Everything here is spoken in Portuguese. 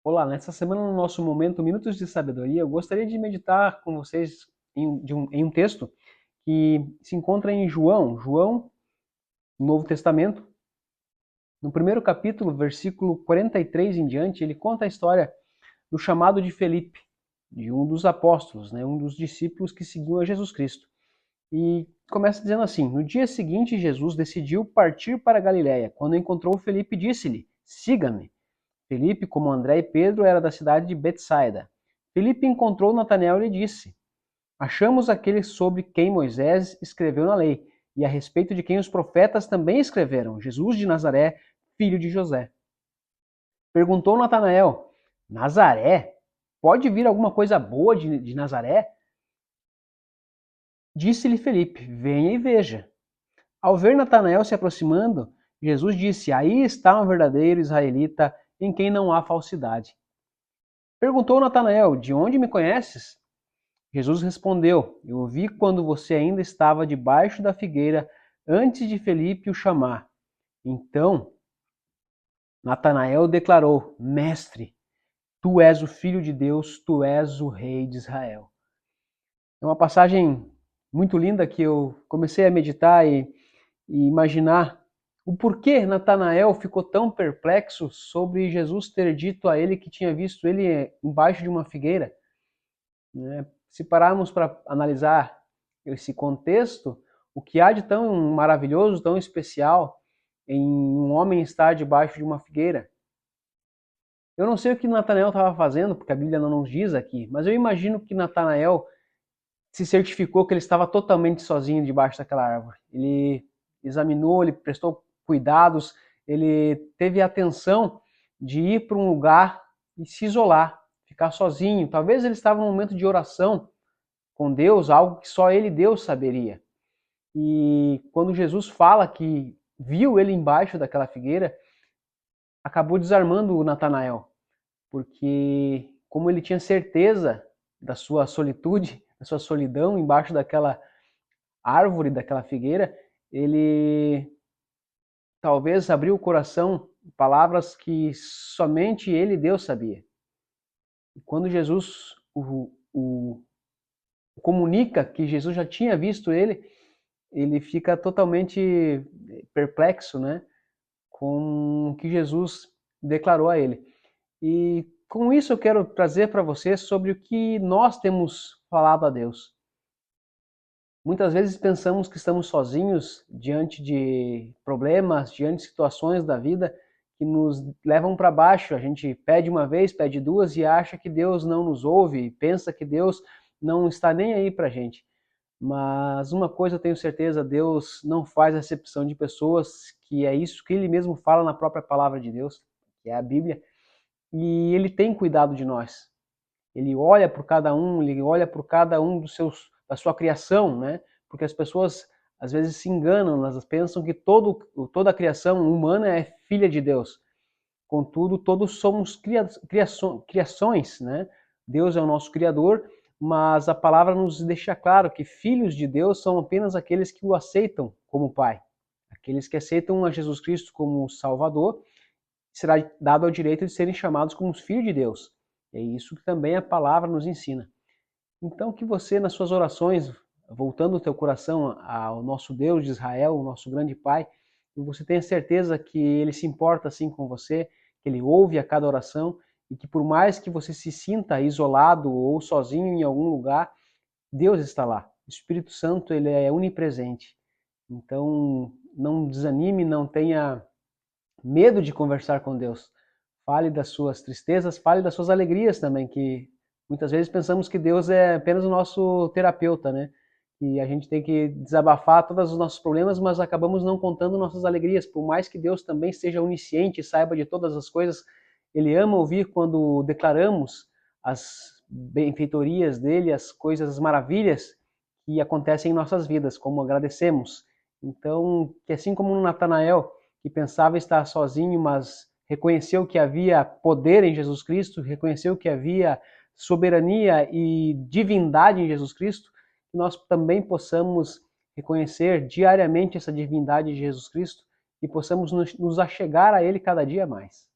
Olá, nessa semana no nosso momento Minutos de Sabedoria, eu gostaria de meditar com vocês em um texto que se encontra em João, no Novo Testamento. No primeiro capítulo, versículo 43 em diante, ele conta a história do chamado de Felipe, de um dos apóstolos, um dos discípulos que seguiam a Jesus Cristo. E começa dizendo assim: no dia seguinte, Jesus decidiu partir para a Galiléia. Quando encontrou Felipe, disse-lhe: siga-me. Felipe, como André e Pedro, era da cidade de Betsaida. Felipe encontrou Natanael e lhe disse: achamos aquele sobre quem Moisés escreveu na lei, e a respeito de quem os profetas também escreveram, Jesus de Nazaré, filho de José. Perguntou Natanael: Nazaré? Pode vir alguma coisa boa de Nazaré? Disse-lhe Felipe: venha e veja. Ao ver Natanael se aproximando, Jesus disse: aí está um verdadeiro israelita em quem não há falsidade. Perguntou Natanael: de onde me conheces? Jesus respondeu: eu o vi quando você ainda estava debaixo da figueira, antes de Felipe o chamar. Então Natanael declarou: mestre, tu és o filho de Deus, tu és o rei de Israel. É uma passagem muito linda que eu comecei a meditar e imaginar o porquê Natanael ficou tão perplexo sobre Jesus ter dito a ele que tinha visto ele embaixo de uma figueira. Se pararmos para analisar esse contexto, o que há de tão maravilhoso, tão especial em um homem estar debaixo de uma figueira? Eu não sei o que Natanael estava fazendo, porque a Bíblia não nos diz aqui, mas eu imagino que Natanael se certificou que ele estava totalmente sozinho debaixo daquela árvore. Ele examinou, ele prestou cuidados, ele teve a atenção de ir para um lugar e se isolar, ficar sozinho. Talvez ele estava num momento de oração com Deus, algo que só ele, Deus, saberia. E quando Jesus fala que viu ele embaixo daquela figueira, acabou desarmando o Natanael, porque como ele tinha certeza da sua solitude, da sua solidão embaixo daquela árvore, daquela figueira, ele talvez abriu o coração, palavras que somente ele, Deus, sabia. E quando Jesus o comunica que Jesus já tinha visto ele fica totalmente perplexo, né, com o que Jesus declarou a ele. E com isso eu quero trazer para você sobre o que nós temos falado a Deus. Muitas vezes pensamos que estamos sozinhos diante de problemas, diante de situações da vida que nos levam para baixo. A gente pede uma vez, pede duas e acha que Deus não nos ouve, pensa que Deus não está nem aí para a gente. Mas uma coisa eu tenho certeza, Deus não faz acepção de pessoas, que é isso que ele mesmo fala na própria palavra de Deus, que é a Bíblia, e ele tem cuidado de nós. Ele olha por cada um, ele olha por cada um da sua criação, né? Porque as pessoas às vezes se enganam, elas pensam que toda a criação humana é filha de Deus. Contudo, todos somos criações, né? Deus é o nosso criador, mas a palavra nos deixa claro que filhos de Deus são apenas aqueles que o aceitam como Pai. Aqueles que aceitam a Jesus Cristo como Salvador, será dado o direito de serem chamados como os filhos de Deus. É isso que também a palavra nos ensina. Então que você, nas suas orações, voltando o teu coração ao nosso Deus de Israel, o nosso grande Pai, que você tenha certeza que Ele se importa assim com você, que Ele ouve a cada oração e que por mais que você se sinta isolado ou sozinho em algum lugar, Deus está lá. O Espírito Santo, ele é onipresente. Então, não desanime, não tenha medo de conversar com Deus. Fale das suas tristezas, fale das suas alegrias também, que muitas vezes pensamos que Deus é apenas o nosso terapeuta, né? E a gente tem que desabafar todos os nossos problemas, mas acabamos não contando nossas alegrias. Por mais que Deus também seja onisciente e saiba de todas as coisas, Ele ama ouvir quando declaramos as benfeitorias dele, as coisas, as maravilhas que acontecem em nossas vidas, como agradecemos. Então, que assim como no Natanael, que pensava estar sozinho, mas reconheceu que havia poder em Jesus Cristo, reconheceu que havia soberania e divindade em Jesus Cristo, que nós também possamos reconhecer diariamente essa divindade de Jesus Cristo e possamos nos achegar a Ele cada dia mais.